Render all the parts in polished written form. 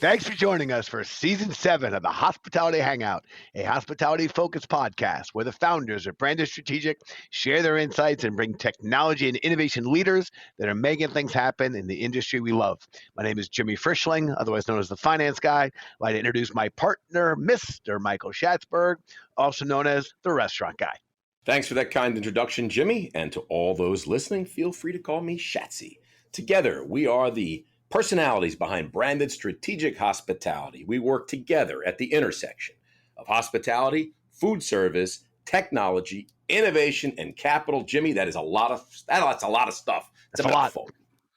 Thanks for joining us for Season 7 of the Hospitality Hangout, a hospitality-focused podcast where the founders of Branded Strategic share their insights and bring technology and innovation leaders that are making things happen in the industry we love. My name is Jimmy Frischling, otherwise known as the Finance Guy. I'd like to introduce my partner, Mr. Michael Schatzberg, also known as the Restaurant Guy. Thanks for that kind introduction, Jimmy. And to all those listening, feel free to call me Shatsy. Together, we are the personalities behind Branded Strategic Hospitality. We work together at the intersection of hospitality, food service, technology, innovation, and capital. Jimmy, that's a lot of stuff. It's a lot.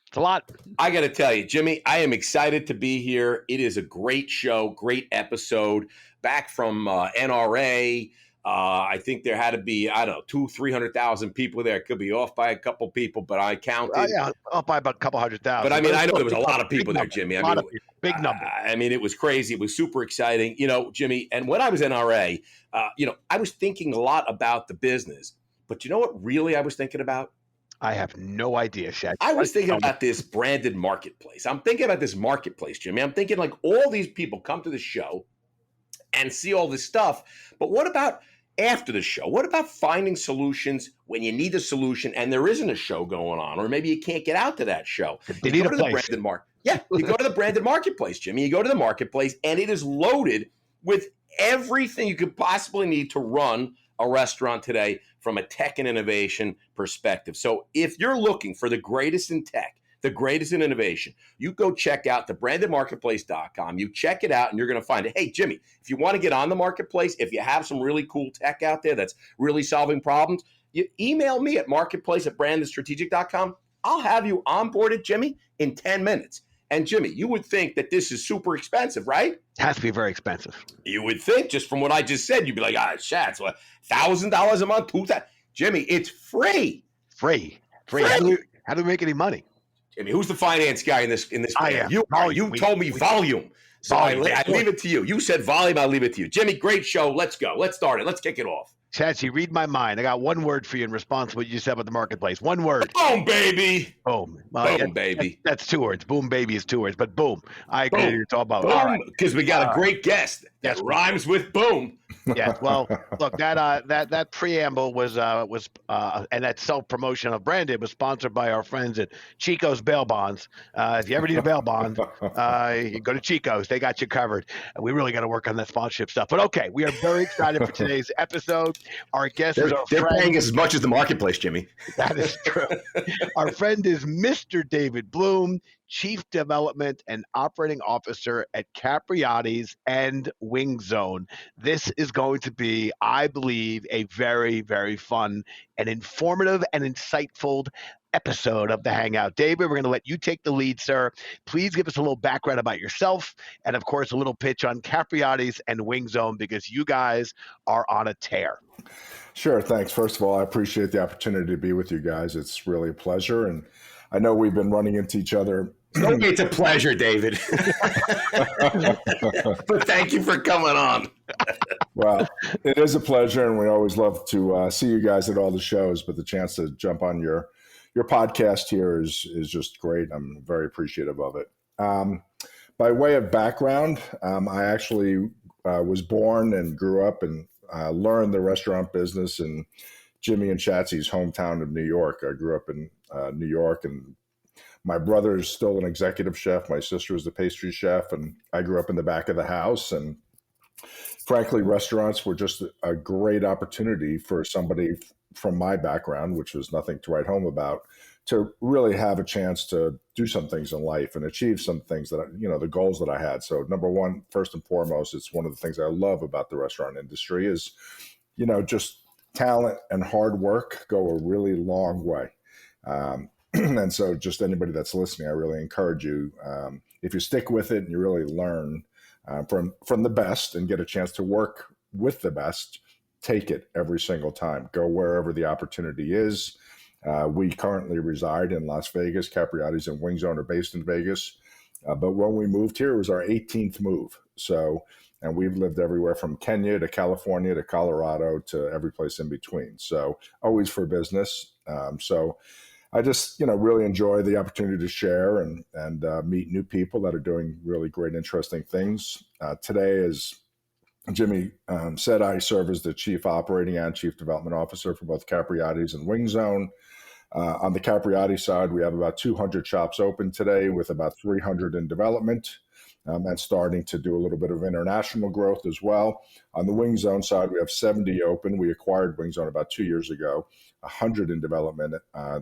It's a lot. I got to tell you, Jimmy, I am excited to be here. It is a great show, great episode. Back from NRA. I think there had to be, 200,000-300,000 people there. It could be off by a couple people, but I counted. Yeah, off by about a couple 100,000. But I mean, I know there was a lot of people there, Jimmy. Big number. I mean, it was crazy. It was super exciting, Jimmy. And when I was in NRA, I was thinking a lot about the business. But you know what really I was thinking about? I have no idea, Shaq. I was thinking about this branded marketplace. I'm thinking about this marketplace, Jimmy. I'm thinking like all these people come to the show and see all this stuff. But what about after the show? What about finding solutions when you need a solution and there isn't a show going on, or maybe you can't get out to that show? You go to the branded you go to the branded marketplace, Jimmy. You go to the marketplace and it is loaded with everything you could possibly need to run a restaurant today from a tech and innovation perspective. So if you're looking for the greatest in tech, the greatest in innovation, you go check out thebrandedmarketplace.com. You check it out and you're going to find it. Hey, Jimmy, if you want to get on the marketplace, if you have some really cool tech out there that's really solving problems, you email me at marketplace@brandedstrategic.com. I'll have you onboarded, Jimmy, in 10 minutes. And Jimmy, you would think that this is super expensive, right? It has to be very expensive. You would think, just from what I just said, you'd be like, Shats, what, $1,000 a month, $2,000? Jimmy, it's free. Free. How do we make any money? Jimmy, who's the finance guy in this? I am. You told me volume. So I leave it to you. You said volume, I'll leave it to you. Jimmy, great show. Let's go. Let's start it. Let's kick it off. Chatsy, read my mind. I got one word for you in response to what you said about the marketplace. One word. Boom, baby. Boom. Boom, baby. That's 2 words. Boom, baby is 2 words. But boom. I agree with you. It's all about boom, because we got a great guest that rhymes with boom. Yeah. Well, look, that preamble was and that self-promotion of Branded was sponsored by our friends at Chico's Bail Bonds. If you ever need a bail bond, you go to Chico's. They got you covered. We really got to work on that sponsorship stuff. But okay, we are very excited for today's episode. Our guest is they're paying us as much as the marketplace, Jimmy. That is true. Our friend is Mr. David Bloom, Chief Development and Operating Officer at Capriotti and Wing Zone. This is going to be, I believe, a very, very fun and informative and insightful episode of the Hangout. David, we're going to let you take the lead, sir. Please give us a little background about yourself and, of course, a little pitch on Capriotti and Wing Zone, because you guys are on a tear. Sure. Thanks. First of all, I appreciate the opportunity to be with you guys. It's really a pleasure. And I know we've been running into each other. It's a pleasure, David. But thank you for coming on. Well, it is a pleasure, and we always love to see you guys at all the shows. But the chance to jump on your podcast here is just great. I'm very appreciative of it. By way of background, I actually was born and grew up and learned the restaurant business in Jimmy and Shatsy's hometown of New York. I grew up in New York, and my brother is still an executive chef. My sister is the pastry chef, and I grew up in the back of the house. And frankly, restaurants were just a great opportunity for somebody from my background, which was nothing to write home about, to really have a chance to do some things in life and achieve some things that, the goals that I had. So number one, first and foremost, it's one of the things I love about the restaurant industry is, just talent and hard work go a really long way. And so just anybody that's listening, I really encourage you, if you stick with it and you really learn from the best and get a chance to work with the best, take it every single time. Go wherever the opportunity is. We currently reside in Las Vegas. Capriotti and Wing Zone are based in Vegas. But when we moved here, it was our 18th move. And we've lived everywhere from Kenya to California to Colorado to every place in between. So always for business. So I just, really enjoy the opportunity to share and meet new people that are doing really great, interesting things. Today, as Jimmy said, I serve as the Chief Operating and Chief Development Officer for both Capriotti's and Wing Zone. On the Capriotti side, we have about 200 shops open today with about 300 in development, and starting to do a little bit of international growth as well. On the Wing Zone side, we have 70 open. We acquired Wing Zone about 2 years ago, 100 in development.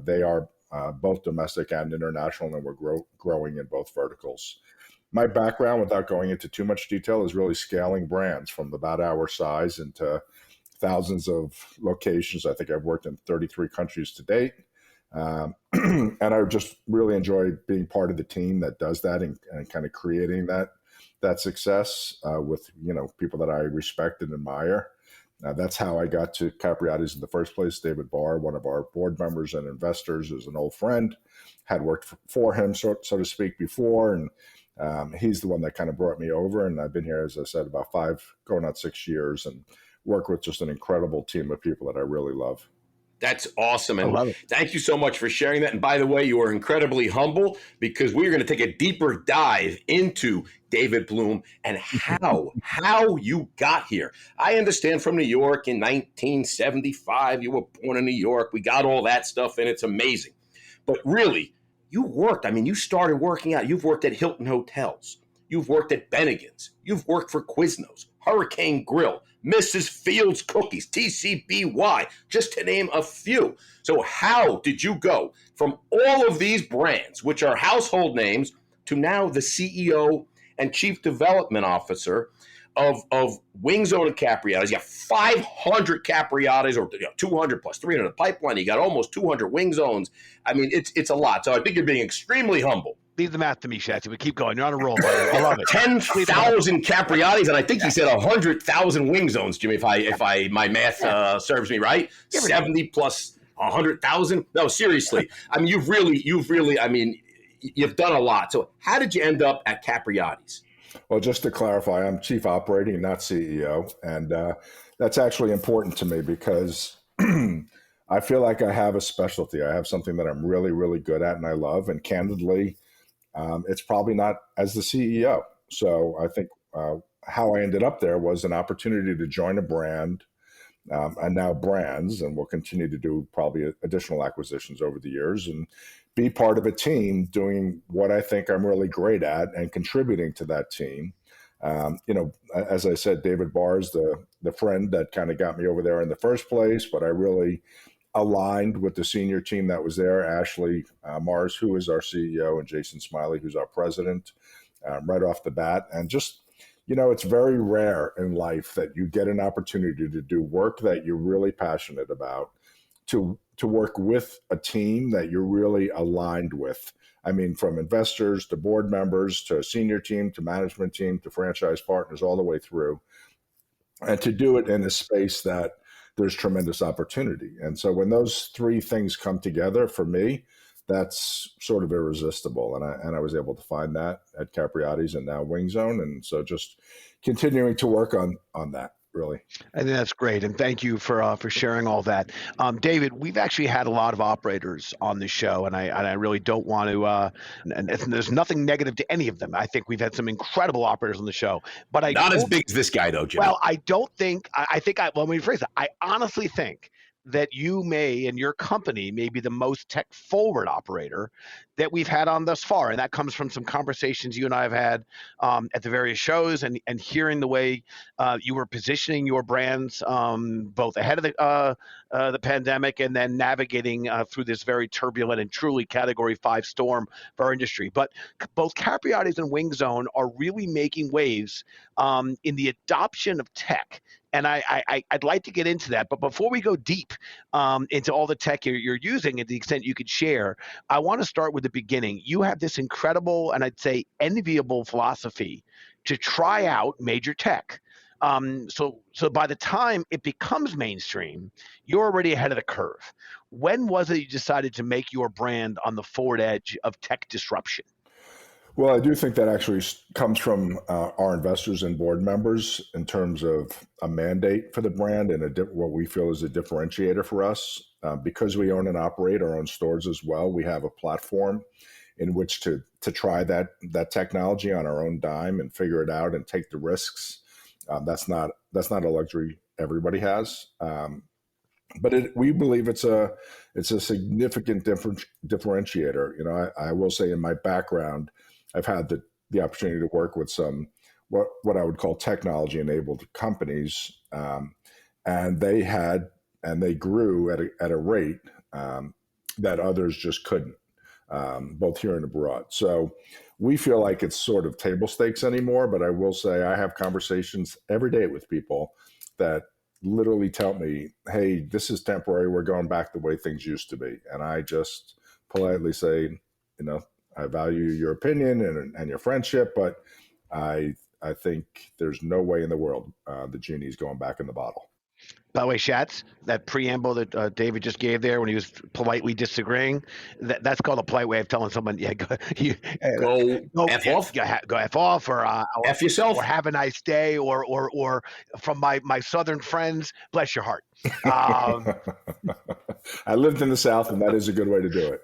They are both domestic and international, and we're growing in both verticals. My background, without going into too much detail, is really scaling brands from about our size into thousands of locations. I think I've worked in 33 countries to date. And I just really enjoy being part of the team that does that and kind of creating that success with people that I respect and admire. That's how I got to Capriotti's in the first place. David Barr, one of our board members and investors, is an old friend, had worked for him, so to speak, before, and he's the one that kind of brought me over. And I've been here, as I said, about 5, going on 6 years, and work with just an incredible team of people that I really love. That's awesome. And thank you so much for sharing that. And by the way, you are incredibly humble, because we're going to take a deeper dive into David Bloom and how you got here. I understand from New York in 1975, you were born in New York. We got all that stuff, and it's amazing. But really, you worked. I mean, you started working out. You've worked at Hilton Hotels. You've worked at Bennigan's. You've worked for Quiznos, Hurricane Grill, Mrs. Fields Cookies, TCBY, just to name a few. So how did you go from all of these brands, which are household names, to now the CEO and Chief Development Officer of Wing Zone and Capriotti's? You got 500 Capriotti's, or 200 plus 300 in the pipeline. You got almost 200 Wing Zones. I mean, it's a lot. So I think you're being extremely humble. Leave the math to me, Schatzy. We keep going. You're on a roll, buddy. I love it. 10,000 Capriotti's, and I think he said 100,000 Wing Zones, Jimmy. If my math serves me right, 70 plus 100,000. No, seriously. I mean, you've really. I mean, you've done a lot. So, how did you end up at Capriotti's? Well, just to clarify, I'm Chief Operating, not CEO, and that's actually important to me because I feel like I have a specialty. I have something that I'm really, really good at and I love. And candidly, it's probably not as the CEO. So I think how I ended up there was an opportunity to join a brand, and now brands, and we'll continue to do probably additional acquisitions over the years, and be part of a team doing what I think I'm really great at and contributing to that team. As I said, David Barr is the friend that kind of got me over there in the first place, but I really aligned with the senior team that was there, Ashley Mars, who is our CEO, and Jason Smiley, who's our president, right off the bat. And just, it's very rare in life that you get an opportunity to do work that you're really passionate about, to work with a team that you're really aligned with. I mean, from investors to board members to senior team to management team to franchise partners, all the way through, and to do it in a space that there's tremendous opportunity. And so when those three things come together, for me, that's sort of irresistible. And I was able to find that at Capriotti's and now Wing Zone. And so just continuing to work on that, really. I think that's great, and thank you for sharing all that. David, we've actually had a lot of operators on the show, and I really don't want to. And there's nothing negative to any of them. I think we've had some incredible operators on the show, but not as big as this guy, though, Jimmy. Well, I don't think. Let me rephrase it. I honestly think that you and your company may be the most tech-forward operator that we've had on thus far. And that comes from some conversations you and I have had at the various shows, and hearing the way you were positioning your brands both ahead of the pandemic and then navigating through this very turbulent and truly Category 5 storm for our industry. But both Capriotti's and Wing Zone are really making waves in the adoption of tech. And I'd like to get into that. But before we go deep into all the tech you're using and the extent you could share, I want to start with the beginning. You have this incredible, and I'd say enviable, philosophy to try out major tech. So by the time it becomes mainstream, you're already ahead of the curve. When was it you decided to make your brand on the forward edge of tech disruption? Well, I do think that actually comes from our investors and board members in terms of a mandate for the brand and what we feel is a differentiator for us. Because we own and operate our own stores as well, we have a platform in which to try that technology on our own dime and figure it out and take the risks. That's not a luxury everybody has. But we believe it's a significant differentiator. You know, I will say in my background, I've had the opportunity to work with some what I would call technology enabled companies, and they grew at a rate that others just couldn't, both here and abroad. So we feel like it's sort of table stakes anymore. But I will say I have conversations every day with people that literally tell me, hey, this is temporary. We're going back the way things used to be. And I just politely say, you know, I value your opinion and your friendship, but I think there's no way in the world the genie's going back in the bottle. By the way, Schatz, that preamble that David just gave there when he was politely disagreeing, that's called a polite way of telling someone, yeah, go F off. Go F off, or F yourself. or have a nice day, or from my Southern friends, bless your heart. I lived in the South, and that is a good way to do it.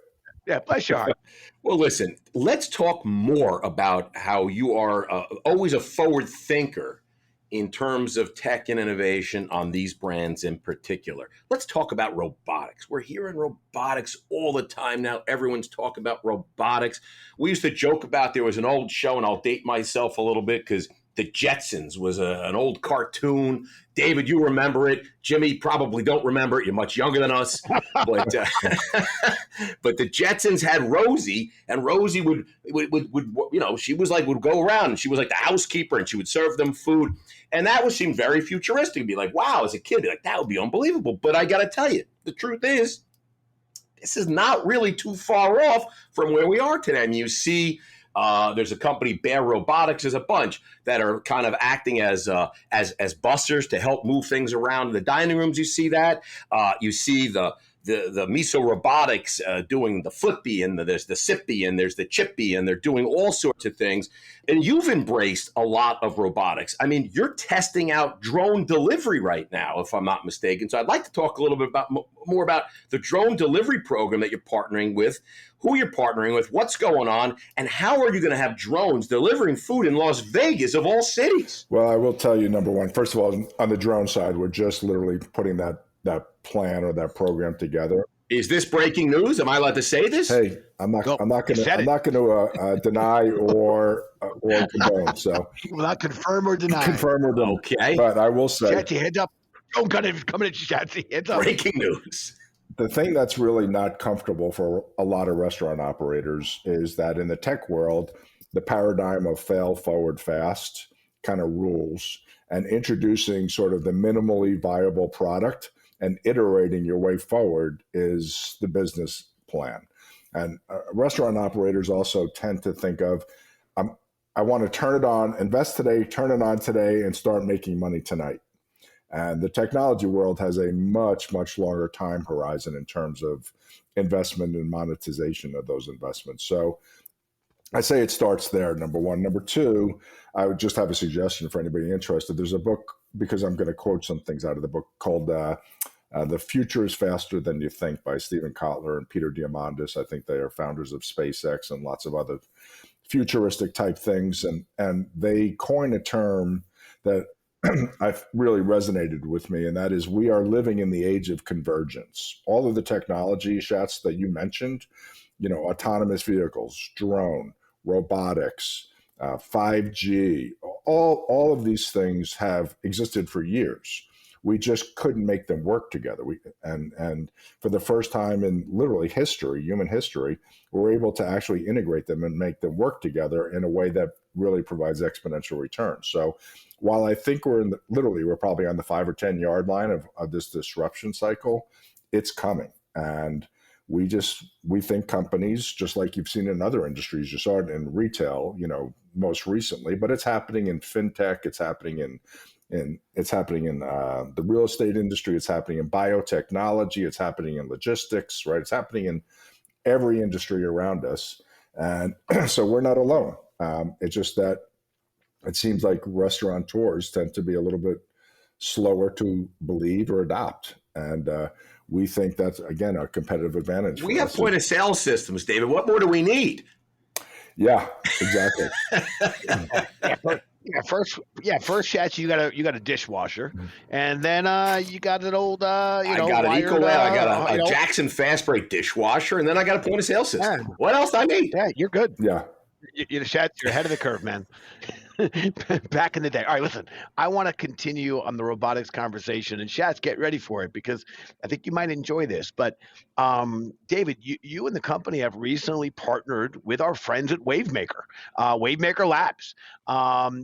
Yeah, bless your heart. Well, listen, let's talk more about how you are always a forward thinker in terms of tech and innovation on these brands in particular. Let's talk about robotics. We're hearing robotics all the time now. Everyone's talking about robotics. We used to joke about there was an old show, and I'll date myself a little bit because the Jetsons was an old cartoon. David, you remember it. Jimmy, probably don't remember it. You're much younger than us. But but the Jetsons had Rosie, and Rosie would you know, she was like, would go around, and she was like the housekeeper, and she would serve them food. And that would seem very futuristic. Be like, wow, as a kid, like, that would be unbelievable. But I got to tell you, the truth is, this is not really too far off from where we are today. I mean, you see, there's a company, Bear Robotics, there's a bunch that are kind of acting as busters to help move things around in the dining rooms. You see that. You see the Miso Robotics doing the flippy, and there's the sippy, and there's the chippy, and they're doing all sorts of things. And you've embraced a lot of robotics. I mean, you're testing out drone delivery right now, if I'm not mistaken. So I'd like to talk a little bit more about the drone delivery program that you're partnering with, who you're partnering with, what's going on, and how are you going to have drones delivering food in Las Vegas, of all cities? Well, I will tell you, number one, first of all, on the drone side, we're just literally putting that plan or that program together. Is this breaking news? Am I allowed to say this? Hey, I'm not going to deny or condone. So will not confirm or deny. Confirm or deny. Okay. But I will say, Chatsy, heads up. Don't cut it. Coming at you, Chatsy. Heads up. Breaking news. The thing that's really not comfortable for a lot of restaurant operators is that in the tech world, the paradigm of fail forward fast kind of rules, and introducing sort of the minimally viable product and iterating your way forward is the business plan. And restaurant operators also tend to think of, I want to turn it on, invest today, turn it on today, and start making money tonight. And the technology world has a much, much longer time horizon in terms of investment and monetization of those investments. So I say it starts there, number one. Number two, I would just have a suggestion for anybody interested. There's a book, because I'm going to quote some things out of the book, called The Future is Faster Than You Think by Stephen Kotler and Peter Diamandis. I think they are founders of SpaceX and lots of other futuristic type things. And they coin a term that I've really resonated with me, and that is, we are living in the age of convergence. All of the technology, Schatz, that you mentioned, you know, autonomous vehicles, drone, robotics, 5G, all of these things have existed for years. We just couldn't make them work together. And for the first time in literally history, human history, we're able to actually integrate them and make them work together in a way that really provides exponential returns. So while I think we're probably on the 5 or 10 yard line of this disruption cycle, it's coming. And we think companies, just like you've seen in other industries, you saw it in retail, you know, most recently, but it's happening in fintech, it's happening in the real estate industry, it's happening in biotechnology, it's happening in logistics, right? It's happening in every industry around us. And so we're not alone. It's just that it seems like restaurateurs tend to be a little bit slower to believe or adopt. And we think that's, again, a competitive advantage. We have point of sale systems, David. What more do we need? Yeah, exactly. First, Shatz, you got a dishwasher, and then you got an old, I got an Ecolab, I got a Jackson Fast Break dishwasher, and then I got a point of sale system. Yeah. What else do I need? Yeah, you're good. Yeah. Shatz, you're ahead of the curve, man. Back in the day. All right, listen, I want to continue on the robotics conversation, and Shatz, get ready for it because I think you might enjoy this. But David, you and the company have recently partnered with our friends at Wavemaker, Wavemaker Labs,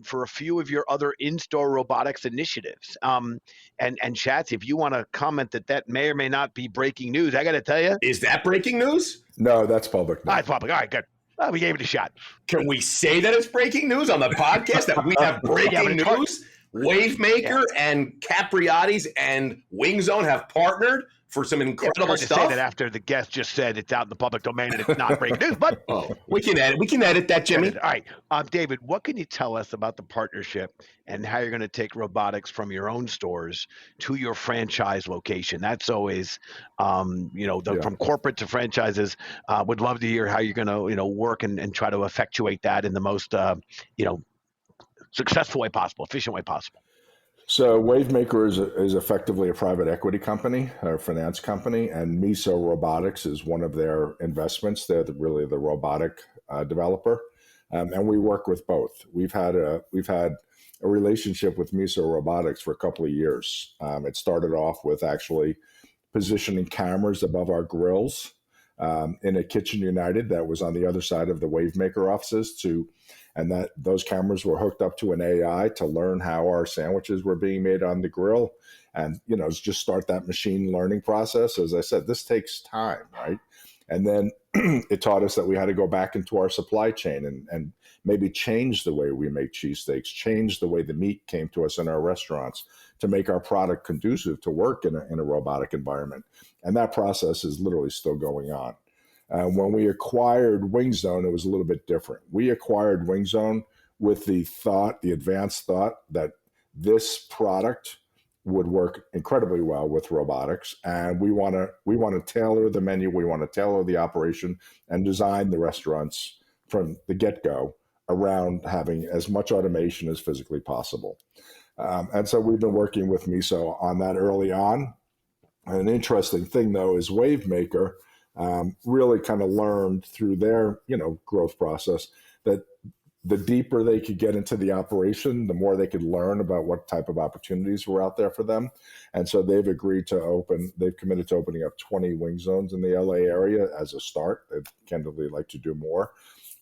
for a few of your other in-store robotics initiatives. And Shatz, if you want to comment that may or may not be breaking news, I got to tell you. Is that breaking news? No, that's public. No. It's public. All right, good. Well, we gave it a shot. Can we say that it's breaking news on the podcast that we have breaking news? Wavemaker and Capriotti's and Wing Zone have partnered for some incredible it's stuff. To say that after the guest just said it's out in the public domain and it's not breaking news, but we can edit that, Jimmy. All right, David, what can you tell us about the partnership and how you're going to take robotics from your own stores to your franchise location? That's always, from corporate to franchises. Would love to hear how you're going to, work and try to effectuate that in the most, successful way possible, efficient way possible. So Wavemaker is effectively a private equity company, a finance company, and Miso Robotics is one of their investments. They're really the robotic developer, and we work with both. We've had a relationship with Miso Robotics for a couple of years. It started off with actually positioning cameras above our grills in a Kitchen United that was on the other side of the Wavemaker offices and that those cameras were hooked up to an AI to learn how our sandwiches were being made on the grill. And, just start that machine learning process. As I said, this takes time, right? And then it taught us that we had to go back into our supply chain and maybe change the way we make cheesesteaks, change the way the meat came to us in our restaurants to make our product conducive to work in a robotic environment. And that process is literally still going on. When we acquired Wing Zone, it was a little bit different. We acquired Wing Zone with the advanced thought that this product would work incredibly well with robotics, and we want to tailor the menu, we want to tailor the operation, and design the restaurants from the get-go around having as much automation as physically possible. And so we've been working with Miso on that early on. And an interesting thing, though, is Wavemaker really kind of learned through their growth process that the deeper they could get into the operation, the more they could learn about what type of opportunities were out there for them. And so they've committed to opening up 20 Wing Zones in the LA area as a start. They'd candidly like to do more.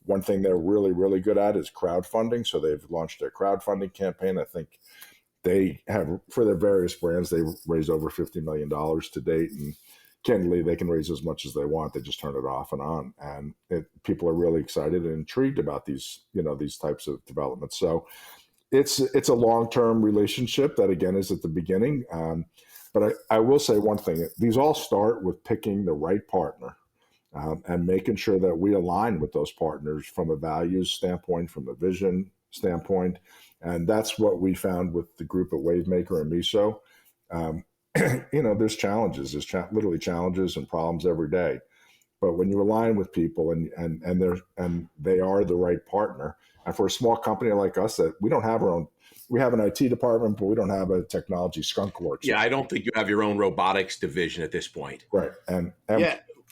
One thing they're really, really good at is crowdfunding. So they've launched a crowdfunding campaign. I think they have, for their various brands, they raised over $50 million to date. And candidly, they can raise as much as they want. They just turn it off and on. And people are really excited and intrigued about these types of developments. So it's a long-term relationship that, again, is at the beginning. But I will say one thing. These all start with picking the right partner and making sure that we align with those partners from a values standpoint, from a vision standpoint. And that's what we found with the group at Wavemaker and Miso. There's challenges. There's literally challenges and problems every day. But when you align with people and they are the right partner, and for a small company like us that we don't have our own, we have an IT department, but we don't have a technology skunk works. Yeah, I don't think you have your own robotics division at this point. Right, and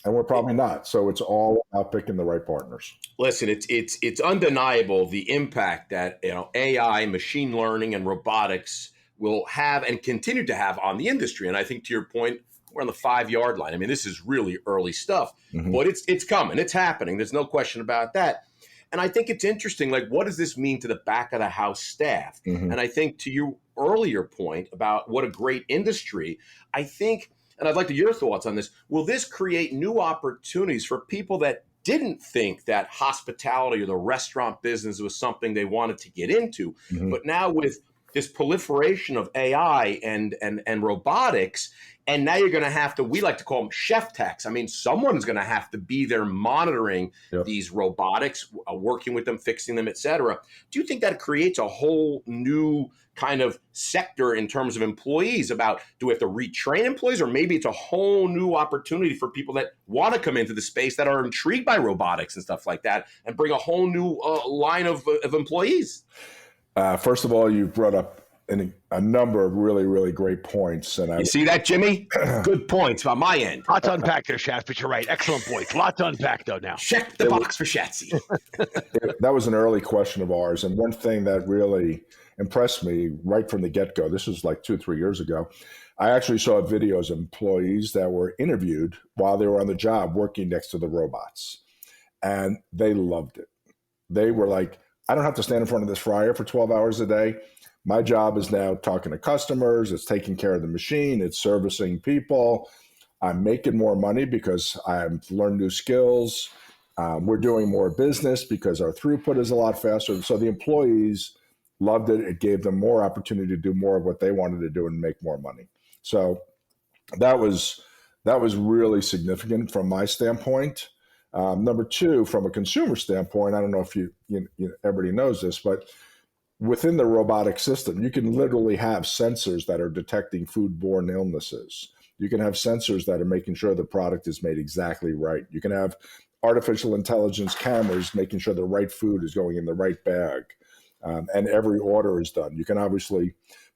we're probably not. So it's all about picking the right partners. Listen, it's undeniable the impact that AI, machine learning, and robotics will have and continue to have on the industry. And I think to your point, we're on the 5-yard line. I mean, this is really early stuff, but it's coming, it's happening. There's no question about that. And I think it's interesting, like, what does this mean to the back of the house staff? And I think to your earlier point about what a great industry, I think, and I'd like to hear your thoughts on this, will this create new opportunities for people that didn't think that hospitality or the restaurant business was something they wanted to get into, but now with this proliferation of AI and robotics, and now you're going to have to, we like to call them chef techs. I mean, someone's going to have to be there monitoring these robotics, working with them, fixing them, et cetera. Do you think that creates a whole new kind of sector in terms of employees? About, do we have to retrain employees, or maybe it's a whole new opportunity for people that want to come into the space, that are intrigued by robotics and stuff like that, and bring a whole new line of employees? First of all, you brought up a number of really, really great points. And you see that, Jimmy? Good points on my end. Lots to unpack there, Schatz, but you're right. Excellent points. Lots to unpack, though, now. Check the box for Shatsy. That was an early question of ours. And one thing that really impressed me right from the get-go, this was like 2-3 years ago, I actually saw videos of employees that were interviewed while they were on the job working next to the robots. And they loved it. They were like, I don't have to stand in front of this fryer for 12 hours a day. My job is now talking to customers. It's taking care of the machine. It's servicing people. I'm making more money because I've learned new skills. We're doing more business because our throughput is a lot faster. So the employees loved it. It gave them more opportunity to do more of what they wanted to do and make more money. So that was really significant from my standpoint. Number two, from a consumer standpoint, I don't know if you everybody knows this, but within the robotic system, you can literally have sensors that are detecting foodborne illnesses. You can have sensors that are making sure the product is made exactly right. You can have artificial intelligence cameras making sure the right food is going in the right bag, and every order is done. You can obviously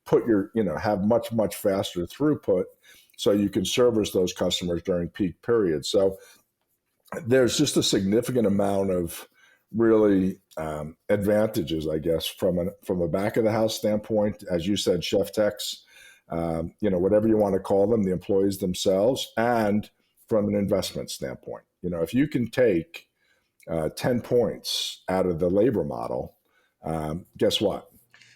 have much faster throughput, so you can service those customers during peak periods. So there's just a significant amount of really advantages, I guess, from a back of the house standpoint, as you said, chef techs, whatever you want to call them, the employees themselves, and from an investment standpoint. If you can take 10 points out of the labor model, guess what?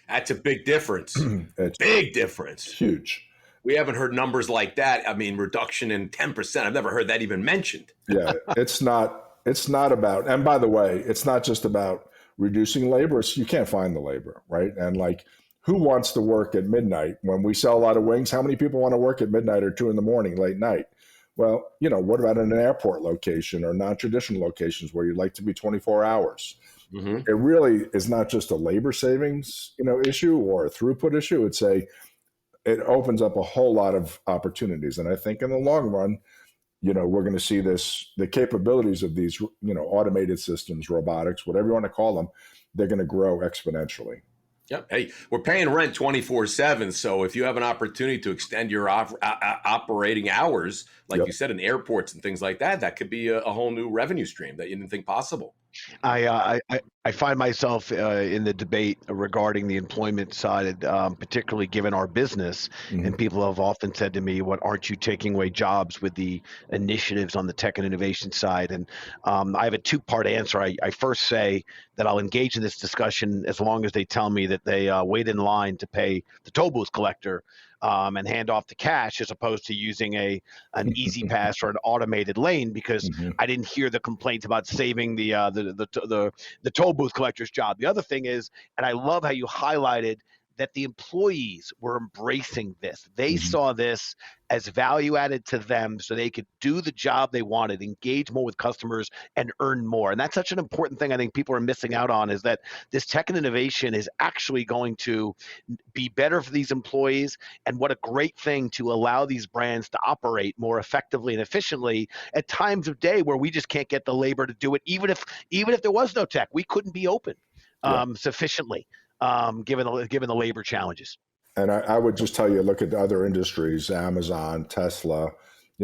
That's a big difference. It's big difference. Huge. We haven't heard numbers like that. I mean, reduction in 10%. I've never heard that even mentioned. Yeah, it's not about, and by the way, it's not just about reducing labor. You can't find the labor, right? And like, who wants to work at midnight when we sell a lot of wings? How many people want to work at midnight or 2 a.m, late night? Well, what about in an airport location or non-traditional locations where you'd like to be 24 hours? Mm-hmm. It really is not just a labor savings, issue or a throughput issue. It opens up a whole lot of opportunities. And I think in the long run, we're going to see the capabilities of these, automated systems, robotics, whatever you want to call them, they're going to grow exponentially. Yep. Hey, we're paying rent 24/7. So if you have an opportunity to extend your operating hours, like you said, in airports and things like that, that could be a whole new revenue stream that you didn't think possible. I find myself in the debate regarding the employment side, particularly given our business. Mm-hmm. And people have often said to me, "What, aren't you taking away jobs with the initiatives on the tech and innovation side?" And I have a 2-part answer. I first say that I'll engage in this discussion as long as they tell me that they wait in line to pay the toll booth collector and hand off the cash, as opposed to using an easy pass or an automated lane, because mm-hmm. I didn't hear the complaints about saving the toll booth collector's job. The other thing is, and I love how you highlighted that the employees were embracing this. They mm-hmm. saw this as value added to them, so they could do the job they wanted, engage more with customers, and earn more. And that's such an important thing I think people are missing out on, is that this tech and innovation is actually going to be better for these employees. And what a great thing to allow these brands to operate more effectively and efficiently at times of day where we just can't get the labor to do it. Even if there was no tech, we couldn't be open sufficiently. Given the labor challenges. And I would just tell you, look at other industries, Amazon, Tesla,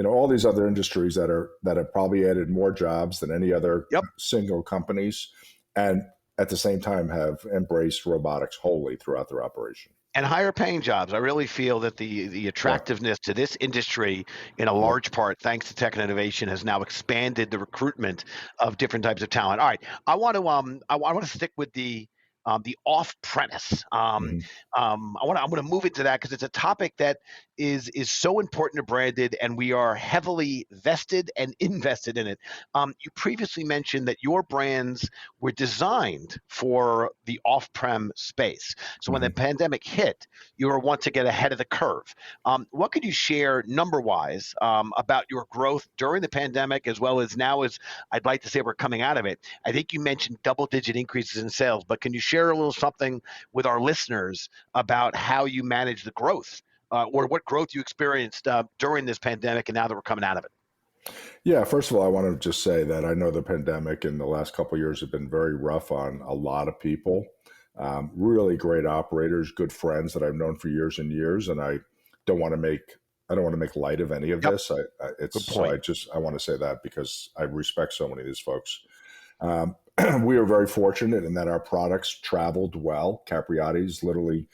all these other industries that have probably added more jobs than any other single companies, and at the same time have embraced robotics wholly throughout their operation. And higher paying jobs. I really feel that the attractiveness to this industry, in a large part, thanks to tech and innovation, has now expanded the recruitment of different types of talent. All right, I want to stick with the off-premise. I'm going to move into that because it's a topic that is so important to branded, and we are heavily vested and invested in it. You previously mentioned that your brands were designed for the off-prem space. So when the pandemic hit, you were want to get ahead of the curve. What could you share number-wise about your growth during the pandemic, as well as now, as I'd like to say we're coming out of it? I think you mentioned double-digit increases in sales, but can you share a little something with our listeners about how you manage the growth, or what growth you experienced during this pandemic and now that we're coming out of it? Yeah, first of all, I want to just say that I know the pandemic in the last couple of years have been very rough on a lot of people. Really great operators, good friends that I've known for years and years, and don't want to make I don't want to make light of any of Yep. this. Good point. I want to say that because I respect so many of these folks. Um, we are very fortunate in that our products traveled well. Capriotti's literally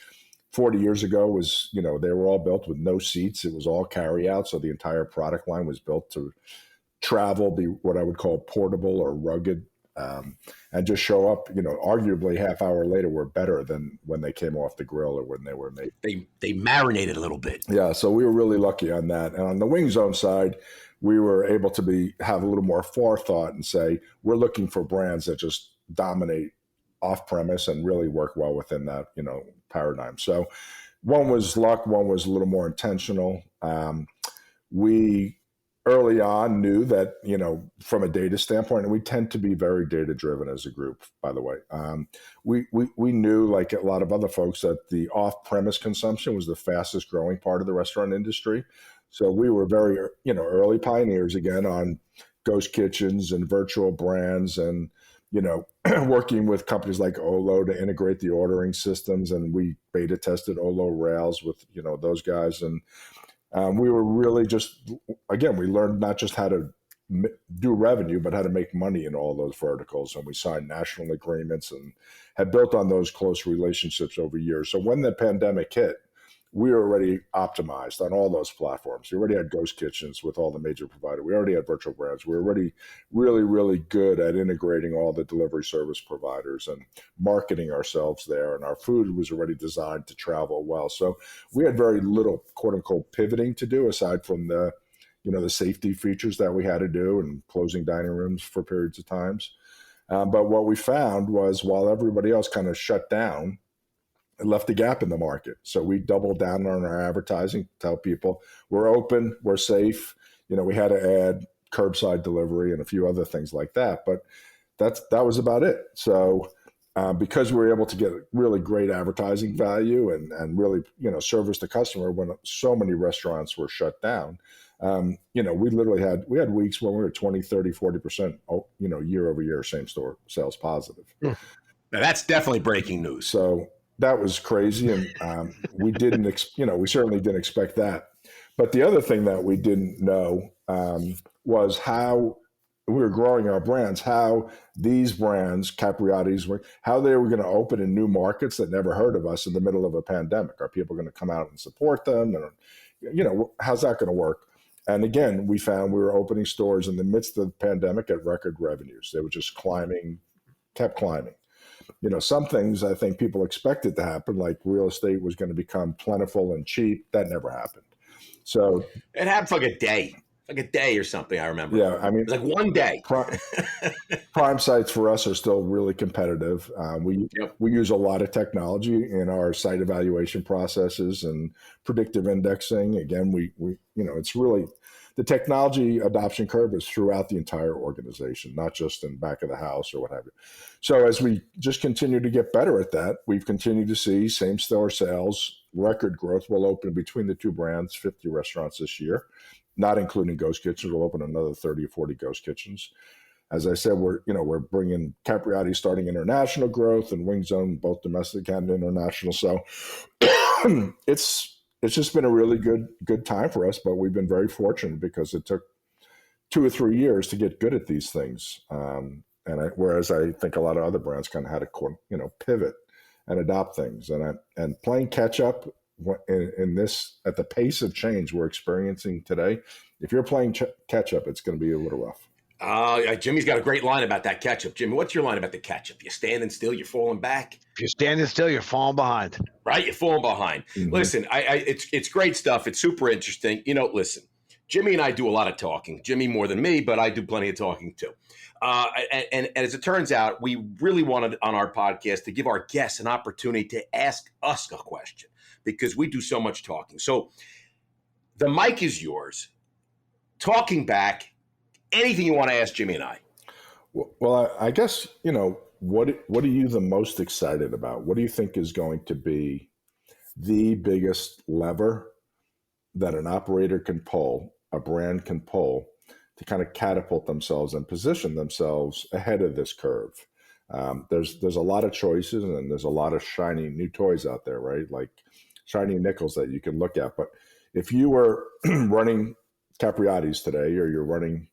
40 years ago was, they were all built with no seats. It was all carry out. So the entire product line was built to travel, be what I would call portable or rugged, and just show up, arguably half hour later were better than when they came off the grill or when they were made. They marinated a little bit. Yeah. So we were really lucky on that. And on the Wing Zone side, we were able to have a little more forethought and say, we're looking for brands that just dominate off premise and really work well within that, paradigm. So one was luck, one was a little more intentional. We early on knew that, from a data standpoint, and we tend to be very data driven as a group, by the way. We knew, like a lot of other folks, that the off premise consumption was the fastest growing part of the restaurant industry. So we were very, early pioneers again on ghost kitchens and virtual brands and, working with companies like Olo to integrate the ordering systems. And we beta tested Olo Rails with, those guys. And we were really we learned not just how to do revenue, but how to make money in all those verticals. And we signed national agreements and had built on those close relationships over years. So when the pandemic hit, we were already optimized on all those platforms. We already had ghost kitchens with all the major providers. We already had virtual brands. We were already really, really good at integrating all the delivery service providers and marketing ourselves there. And our food was already designed to travel well. So we had very little, quote unquote, pivoting to do aside from the safety features that we had to do and closing dining rooms for periods of times. But what we found was while everybody else kind of shut down, it left a gap in the market. So we doubled down on our advertising, tell people we're open, we're safe. We had to add curbside delivery and a few other things like that, but that was about it. So because we were able to get really great advertising value and really, service the customer when so many restaurants were shut down, we literally had weeks when we were 20, 30, 40%, year over year, same store sales positive. Now that's definitely breaking news. So that was crazy. And we we certainly didn't expect that. But the other thing that we didn't know was how we were growing our brands, how these brands, Capriotti's, how they were going to open in new markets that never heard of us in the middle of a pandemic. Are people going to come out and support them? And, how's that going to work? And again, we found we were opening stores in the midst of the pandemic at record revenues. They were just kept climbing. Some things I think people expected to happen, like real estate was going to become plentiful and cheap. That never happened. So it happened for like a day or something. I remember. Yeah, I mean, it was like one day. Prime sites for us are still really competitive. We use a lot of technology in our site evaluation processes and predictive indexing. Again, we it's really the technology adoption curve is throughout the entire organization, not just in back of the house or what have you. So as we just continue to get better at that, we've continued to see same store sales, record growth. We'll open between the two brands 50 restaurants this year, not including ghost kitchens. We'll open another 30 or 40 ghost kitchens. As I said, we're bringing Capriotti starting international growth and Wing Zone, both domestic and international. So it's just been a really good time for us, but we've been very fortunate because it took 2 or 3 years to get good at these things. Whereas I think a lot of other brands kind of had to, pivot and adopt things and playing catch up in this at the pace of change we're experiencing today. If you're playing catch up, it's going to be a little rough. Jimmy's got a great line about that ketchup. Jimmy, what's your line about the ketchup? You're standing still, you're falling back. If you're standing still, you're falling behind. Right, you're falling behind. Mm-hmm. Listen, it's great stuff. It's super interesting. Listen, Jimmy and I do a lot of talking. Jimmy more than me, but I do plenty of talking too. And as it turns out, we really wanted on our podcast to give our guests an opportunity to ask us a question because we do so much talking. So the mic is yours. Talking back, anything you want to ask Jimmy and I. Well, I guess, what are you the most excited about? What do you think is going to be the biggest lever that an operator can pull, a brand can pull, to kind of catapult themselves and position themselves ahead of this curve? There's a lot of choices and there's a lot of shiny new toys out there, right? Like shiny nickels that you can look at. But if you were running Capriotti's today, or you're running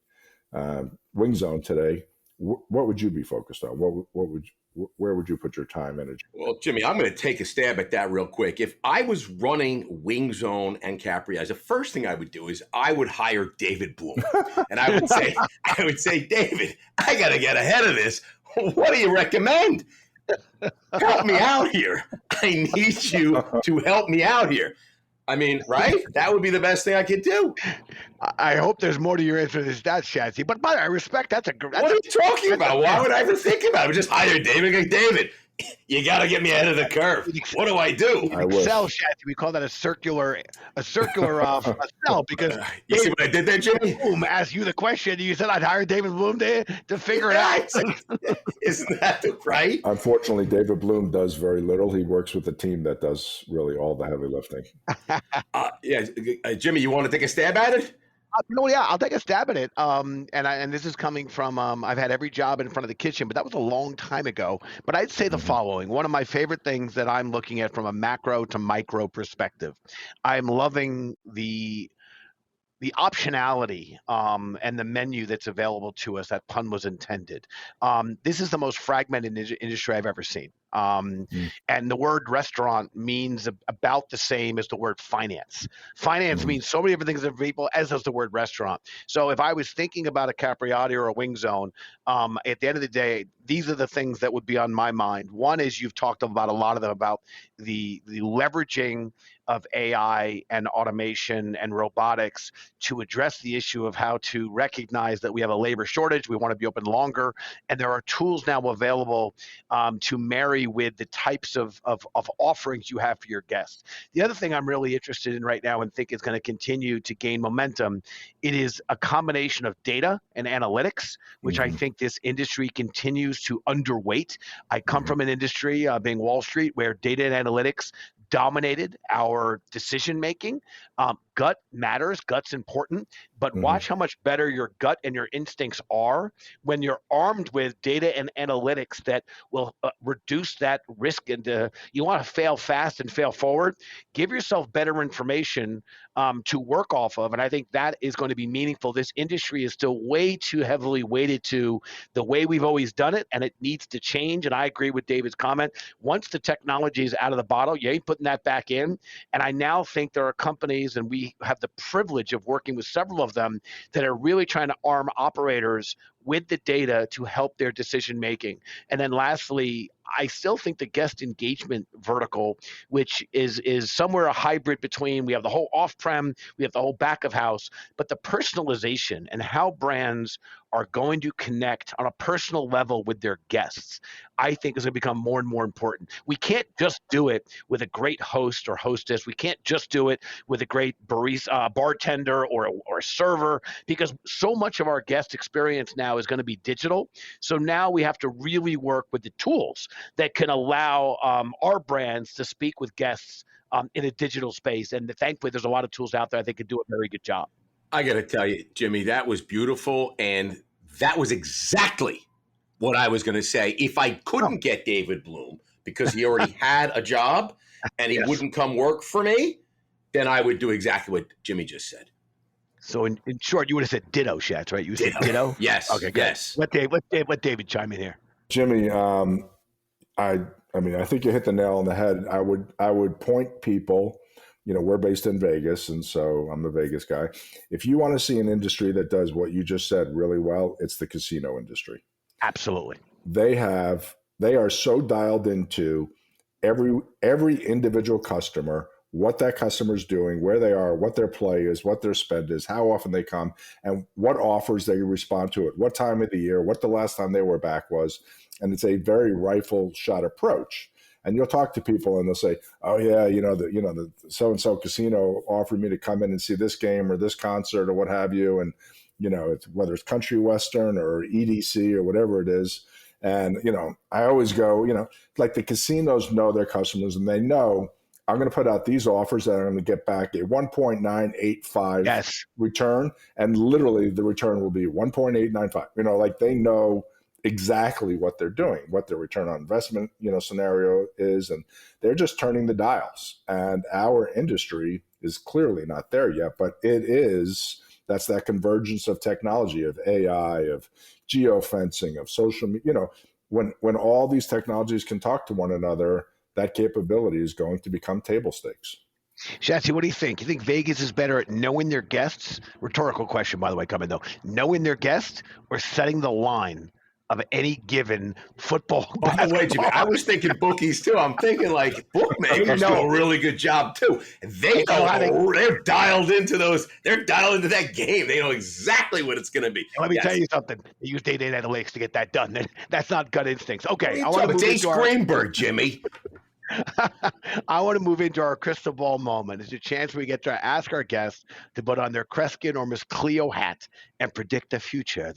Wing Zone today, what would you be focused on? Where would you put your time, energy? Well, Jimmy, I'm going to take a stab at that real quick. If I was running Wing Zone and Capriotti's, the first thing I would do is I would hire David Bloom, and I would say, David, I got to get ahead of this. What do you recommend? Help me out here. I need you to help me out here. I mean, right? That would be the best thing I could do. I hope there's more to your answer than that, Shatsy. But I respect that's a. What are you talking about? Why would I ever think about it? We just hire David. Like, David, you got to get me ahead of the curve. What do I do? Excel, Shatsy. We call that a circular cell because you see what I did there, Jimmy? Bloom asked you the question. You said I'd hire David Bloom to figure it out. Isn't that right? Unfortunately, David Bloom does very little. He works with a team that does really all the heavy lifting. Jimmy, you want to take a stab at it? Yeah, I'll take a stab at it. And this is coming from I've had every job in front of the kitchen, but that was a long time ago. But I'd say the following: one of my favorite things that I'm looking at from a macro to micro perspective, I'm loving the optionality and the menu that's available to us. That pun was intended. This is the most fragmented industry I've ever seen. And the word restaurant means about the same as the word finance. Finance means so many different things to people, as does the word restaurant. So if I was thinking about a Capriotti or a Wing Zone, at the end of the day, these are the things that would be on my mind. One is you've talked about a lot of them about the leveraging of AI and automation and robotics to address the issue of how to recognize that we have a labor shortage. We want to be open longer. And there are tools now available to marry with the types of offerings you have for your guests. The other thing I'm really interested in right now and think is going to continue to gain momentum, it is a combination of data and analytics, which I think this industry continues to underweight. I come from an industry, being Wall Street, where data and analytics dominated our decision making. Gut matters, gut's important, but watch how much better your gut and your instincts are when you're armed with data and analytics that will reduce that risk. And you want to fail fast and fail forward. Give yourself better information to work off of, and I think that is going to be meaningful. This industry is still way too heavily weighted to the way we've always done it, and it needs to change. And I agree with David's comment. Once the technology is out of the bottle, you ain't putting that back in. And I now think there are companies, and we have the privilege of working with several of them, that are really trying to arm operators with the data to help their decision making. And then lastly, I still think the guest engagement vertical, which is somewhere a hybrid between, we have the whole off-prem, we have the whole back of house, but the personalization and how brands are going to connect on a personal level with their guests, I think is going to become more and more important. We can't just do it with a great host or hostess. We can't just do it with a great barista, bartender or a server, because so much of our guest experience now is going to be digital. So now we have to really work with the tools that can allow our brands to speak with guests in a digital space. And thankfully, there's a lot of tools out there I think can do a very good job. I got to tell you, Jimmy, that was beautiful. And that was exactly what I was going to say. If I couldn't get David Bloom because he already had a job and he wouldn't come work for me, then I would do exactly what Jimmy just said. So in short, you would have said ditto, Schatz, right? You said ditto? Yes. Okay, good. Yes. Let David chime in here. Jimmy, I mean, I think you hit the nail on the head. I would point people we're based in Vegas, and so I'm a Vegas guy. If you want to see an industry that does what you just said really well, it's the casino industry. Absolutely. They are so dialed into every individual customer, what that customer's doing, where they are, what their play is, what their spend is, how often they come, and what offers they respond to at what time of the year, what the last time they were back was. And it's a very rifle shot approach. And you'll talk to people and they'll say, "Oh yeah, the so-and-so casino offered me to come in and see this game or this concert or what have you." And, it's, whether it's country western or EDC or whatever it is. And, I always go, like the casinos know their customers and they know I'm going to put out these offers that I'm going to get back a 1.985 return. And literally the return will be 1.895. Like they know exactly what they're doing, what their return on investment, scenario is. And they're just turning the dials. And our industry is clearly not there yet, but it is. That's that convergence of technology, of AI, of geofencing, of social media. When all these technologies can talk to one another, that capability is going to become table stakes. Shatsy, what do you think? You think Vegas is better at knowing their guests? Rhetorical question, by the way, coming though. Knowing their guests or setting the line of any given football? By the way, Jimmy, I was thinking bookies too. I'm thinking like bookmakers do a really good job too. They're dialed into those. They're dialed into that game. They know exactly what it's going to be. Let me tell you something. They use data analytics to get that done. That's not gut instincts. Okay, I want to move into Greenberg, Jimmy. I want to move into our crystal ball moment. It's a chance we get to ask our guests to put on their Kreskin or Miss Cleo hat and predict the future.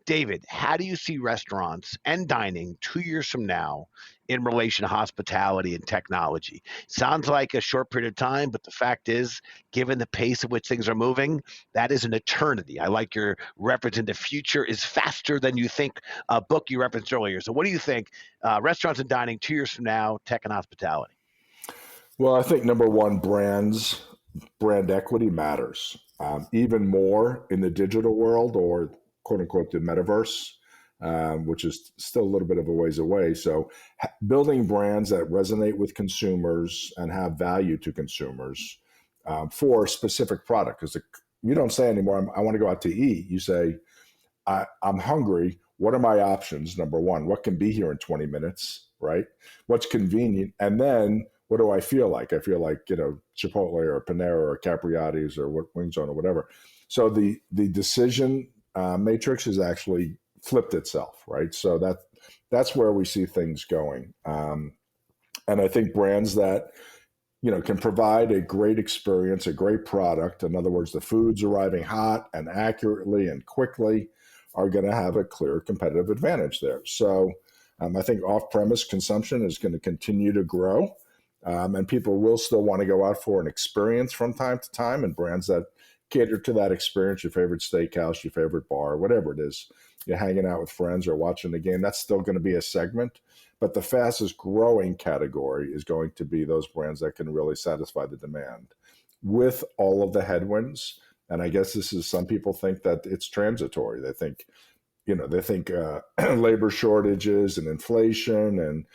David, how do you see restaurants and dining 2 years from now in relation to hospitality and technology? Sounds like a short period of time, but the fact is, given the pace at which things are moving, that is an eternity. I like your reference into future is faster than you think, a book you referenced earlier. So what do you think, restaurants and dining 2 years from now, tech and hospitality? Well, I think number one, brand equity matters, even more in the digital world or quote unquote the metaverse. Which is still a little bit of a ways away. So building brands that resonate with consumers and have value to consumers for a specific product. Because you don't say anymore, I want to go out to eat. You say, I'm hungry. What are my options? Number one, what can be here in 20 minutes, right? What's convenient? And then what do I feel like? I feel like, Chipotle or Panera or Capriotti's or Wing Zone or whatever. So the decision matrix is actually flipped itself, right? So that's where we see things going. And I think brands that, can provide a great experience, a great product. In other words, the food's arriving hot and accurately and quickly are going to have a clear competitive advantage there. So I think off-premise consumption is going to continue to grow. And people will still want to go out for an experience from time to time, and brands that cater to that experience, your favorite steakhouse, your favorite bar, whatever it is, you're hanging out with friends or watching the game, that's still going to be a segment. But the fastest growing category is going to be those brands that can really satisfy the demand with all of the headwinds. And I guess some people think that it's transitory. They think, labor shortages and inflation and,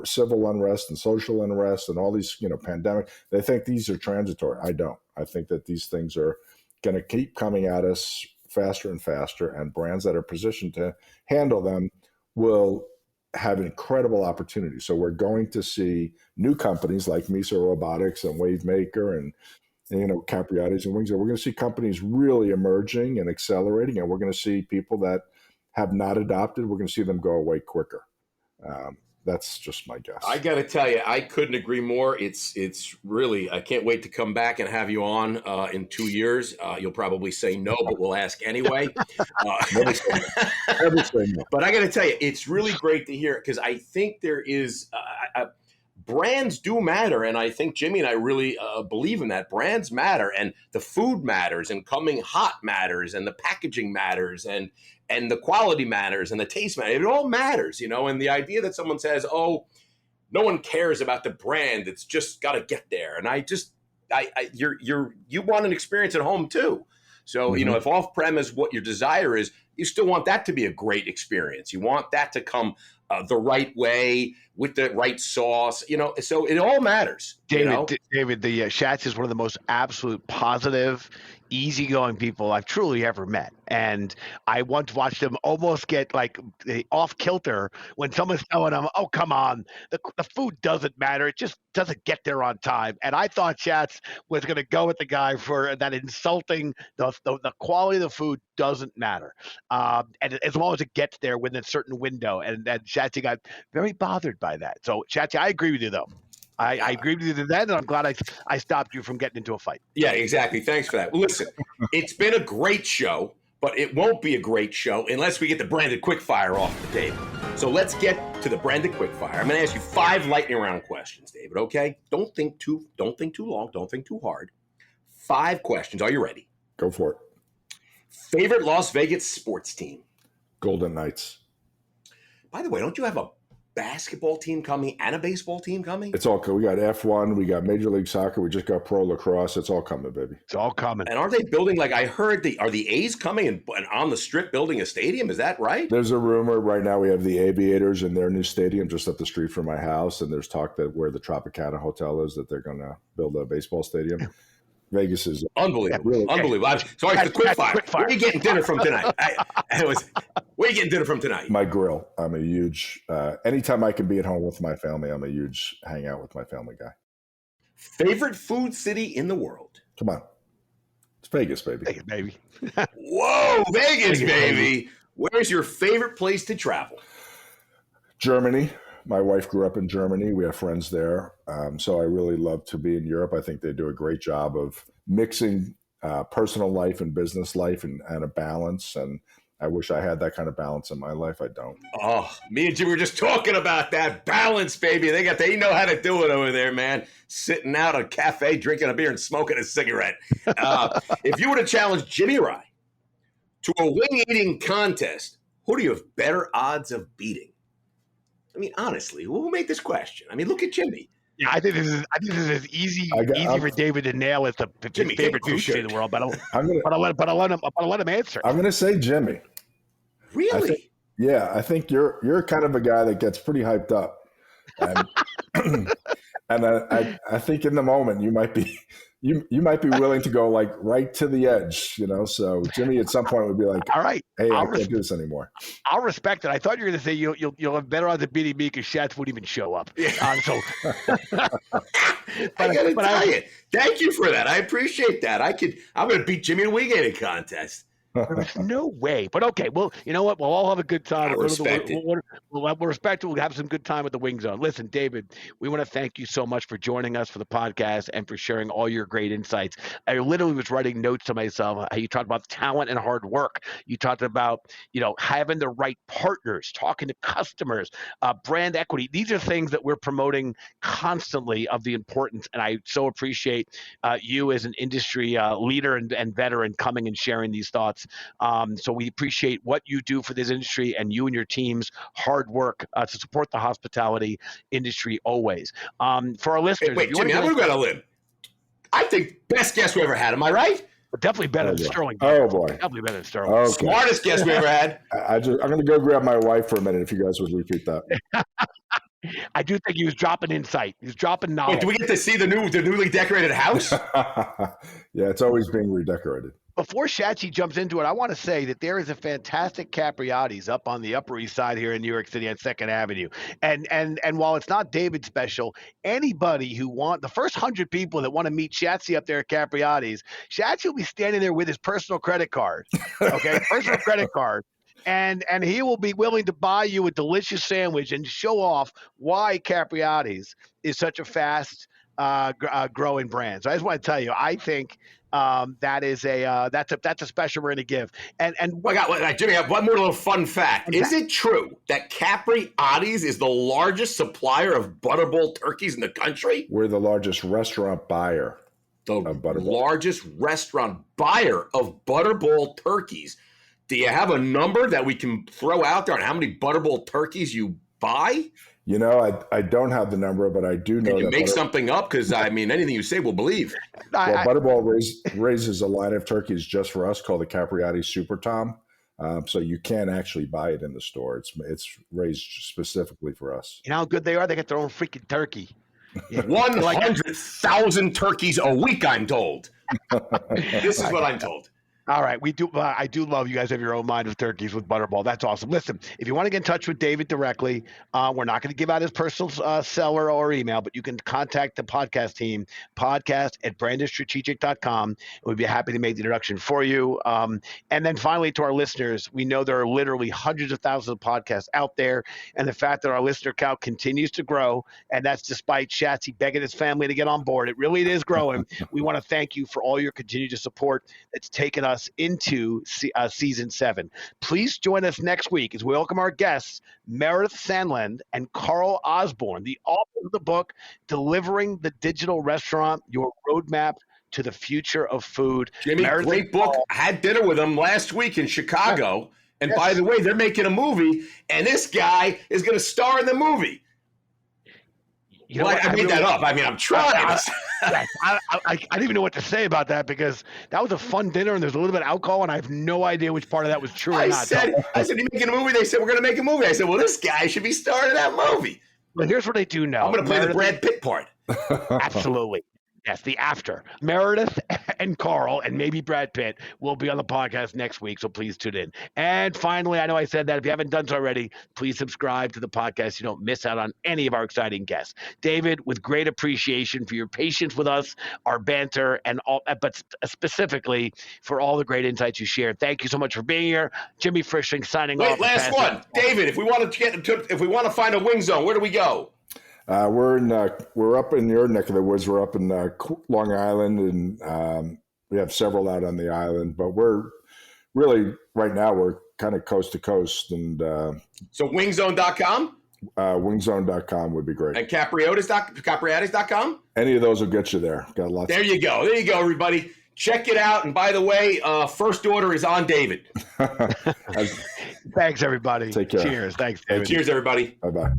civil unrest and social unrest and all these, pandemic, they think these are transitory. I don't. I think that these things are going to keep coming at us faster and faster, and brands that are positioned to handle them will have incredible opportunities. So we're going to see new companies like Miso Robotics and Wavemaker and Capriotti's and Wings. We're going to see companies really emerging and accelerating, and we're going to see people that have not adopted, we're going to see them go away quicker. That's just my guess. I got to tell you, I couldn't agree more. It's really, I can't wait to come back and have you on in 2 years. You'll probably say no, but we'll ask anyway. Never say no. But I got to tell you, it's really great to hear, because I think there is brands do matter. And I think Jimmy and I really believe in that. Brands matter, and the food matters, and coming hot matters, and the packaging matters, and the quality matters, and the taste matters. It all matters, and the idea that someone says, oh, no one cares about the brand, it's just got to get there. And you want an experience at home too. So, if off-premise, what your desire is, you still want that to be a great experience. You want that to come the right way with the right sauce, so it all matters. David, the Schatz is one of the most absolute positive, easygoing people I've truly ever met. And I once watched him almost get off kilter when someone's telling him, "Oh, come on, the food doesn't matter. It just doesn't get there on time." And I thought Schatz was going to go with the guy for that insulting, the quality of the food doesn't matter. And as long as it gets there within a certain window. And Schatz got very bothered by that. So Schatz, I agree with you though. I agree with you to that, and I'm glad I stopped you from getting into a fight. Yeah, exactly. Thanks for that. Well, listen, it's been a great show, but it won't be a great show unless we get the branded quickfire off the table. So let's get to the branded quickfire. I'm going to ask you 5 lightning round questions, David. Okay? Don't think too long. Don't think too hard. 5 questions. Are you ready? Go for it. Favorite Las Vegas sports team? Golden Knights. By the way, don't you have a basketball team coming and a baseball team coming? It's all good. We got F1, we got Major League Soccer, we just got pro lacrosse. It's all coming, baby. It's all coming. And aren't they building, I heard, are the A's coming and on the Strip building a stadium? Is that right? There's a rumor right now we have the Aviators in their new stadium just up the street from my house, and there's talk that where the Tropicana Hotel is that they're going to build a baseball stadium. Vegas is unbelievable. Really, unbelievable. Sorry for the quick fire. Where are you getting dinner from tonight? Where are you getting dinner from tonight? My grill. I'm a huge, anytime I can be at home with my family, I'm a huge hangout with my family guy. Favorite food city in the world? Come on. It's Vegas, baby. Vegas, baby. Whoa, Vegas, baby. Where's your favorite place to travel? Germany. My wife grew up in Germany. We have friends there. So I really love to be in Europe. I think they do a great job of mixing personal life and business life and a balance. And I wish I had that kind of balance in my life. I don't. Oh, me and Jim were just talking about that balance, baby. They know how to do it over there, man. Sitting out at a cafe, drinking a beer and smoking a cigarette. If you were to challenge Jimmy Rye to a wing-eating contest, who do you have better odds of beating? I mean, honestly, who made this question? I mean, look at Jimmy. Yeah, I think this is as easy for David to nail as the Jimmy, favorite food city in the world. But I'll let him answer. I'm going to say Jimmy. Really? I think you're kind of a guy that gets pretty hyped up, and I think in the moment you might be willing to go right to the edge, So Jimmy at some point would be like, all right, hey, I can't do this anymore. I'll respect it. I thought you were going to say you'll have better odds of beating me because Schatz wouldn't even show up. I gotta tell you, thank you for that. I appreciate that. I'm going to beat Jimmy in a wing-eating contest. There's no way. But okay, well, you know what? We'll all have a good time. We'll respect it. We'll respect it. We'll have some good time at the Wing Zone. Listen, David, we want to thank you so much for joining us for the podcast and for sharing all your great insights. I literally was writing notes to myself. How you talked about talent and hard work. You talked about, having the right partners, talking to customers, brand equity. These are things that we're promoting constantly of the importance. And I so appreciate you as an industry leader and veteran coming and sharing these thoughts. So we appreciate what you do for this industry and you and your team's hard work to support the hospitality industry always. For our listeners, wait, Jimmy, I'm going to go on a limb. I think best guest we ever had. Am I right? Definitely better than Sterling. Oh boy, definitely better than Sterling. Okay. Smartest guest we ever had. I'm going to go grab my wife for a minute. If you guys would repeat that. I do think he was dropping insight. He was dropping knowledge. Wait, do we get to see the newly decorated house? Yeah, it's always being redecorated. Before Schatzy jumps into it, I want to say that there is a fantastic Capriotti's up on the Upper East Side here in New York City on 2nd Avenue. And while it's not David's special, anybody who the first 100 people that want to meet Schatzy up there at Capriotti's, Schatzy will be standing there with his personal credit card, okay, personal credit card. And he will be willing to buy you a delicious sandwich and show off why Capriotti's is such a fast growing brand. So I just want to tell you, I think that's a special we're going to give. And Jimmy, I have one more little fun fact. Is it true that Capriotti's is the largest supplier of Butterball turkeys in the country? We're the largest restaurant buyer of Butterball. Largest restaurant buyer of Butterball turkeys. Do you have a number that we can throw out there on how many Butterball turkeys you buy? I don't have the number, but I do know Can you that make something up? Because, I mean, anything you say, we'll believe. Butterball raises a line of turkeys just for us called the Capriotti Super Tom. So you can actually buy it in the store. It's raised specifically for us. You know how good they are? They get their own freaking turkey. Yeah. 100,000 turkeys a week, I'm told. This is what I'm told. All right, we do. I do love you guys have your own mind of turkeys with Butterball. That's awesome. Listen, if you want to get in touch with David directly, we're not going to give out his personal seller or email, but you can contact the podcast team, podcast@brandonstrategic.com. We'd be happy to make the introduction for you. And then finally, to our listeners, we know there are literally hundreds of thousands of podcasts out there, and the fact that our listener count continues to grow, and that's despite Shatsy begging his family to get on board. It really is growing. We want to thank you for all your continued support that's taken us into season 7. Please join us next week as we welcome our guests, Meredith Sandland and Carl Osborne, the author of the book, Delivering the Digital Restaurant, Your Roadmap to the Future of Food. Jimmy, Meredith great book. I had dinner with them last week in Chicago. Yeah. And by the way, they're making a movie, and this guy is going to star in the movie. You know what? I made that up. I mean, I'm trying. I didn't even know what to say about that because that was a fun dinner and there's a little bit of alcohol and I have no idea which part of that was true or not. I said, you're making a movie? They said, we're going to make a movie. I said, well, this guy should be starring in that movie. Well, here's what I do know. I'm going to play the Brad Pitt part. Absolutely. Yes, the after. Meredith and Carl and maybe Brad Pitt will be on the podcast next week, so please tune in. And finally, I know I said that. If you haven't done so already, please subscribe to the podcast so you don't miss out on any of our exciting guests. David, with great appreciation for your patience with us, our banter, and all, but specifically for all the great insights you shared. Thank you so much for being here. Jimmy Frischling signing off. Wait, last one. David, if we want to find a wing zone, where do we go? We're up in your neck of the woods. We're up in Long Island, and we have several out on the island. But we're really right now we're kind of coast to coast. And so wingzone.com? Wingzone.com would be great. And Capriotis.com? Any of those will get you there. Got lots. There you go, everybody. Check it out. And by the way, first order is on David. Thanks, everybody. Take care. Cheers. Thanks, David. Cheers, everybody. Bye-bye.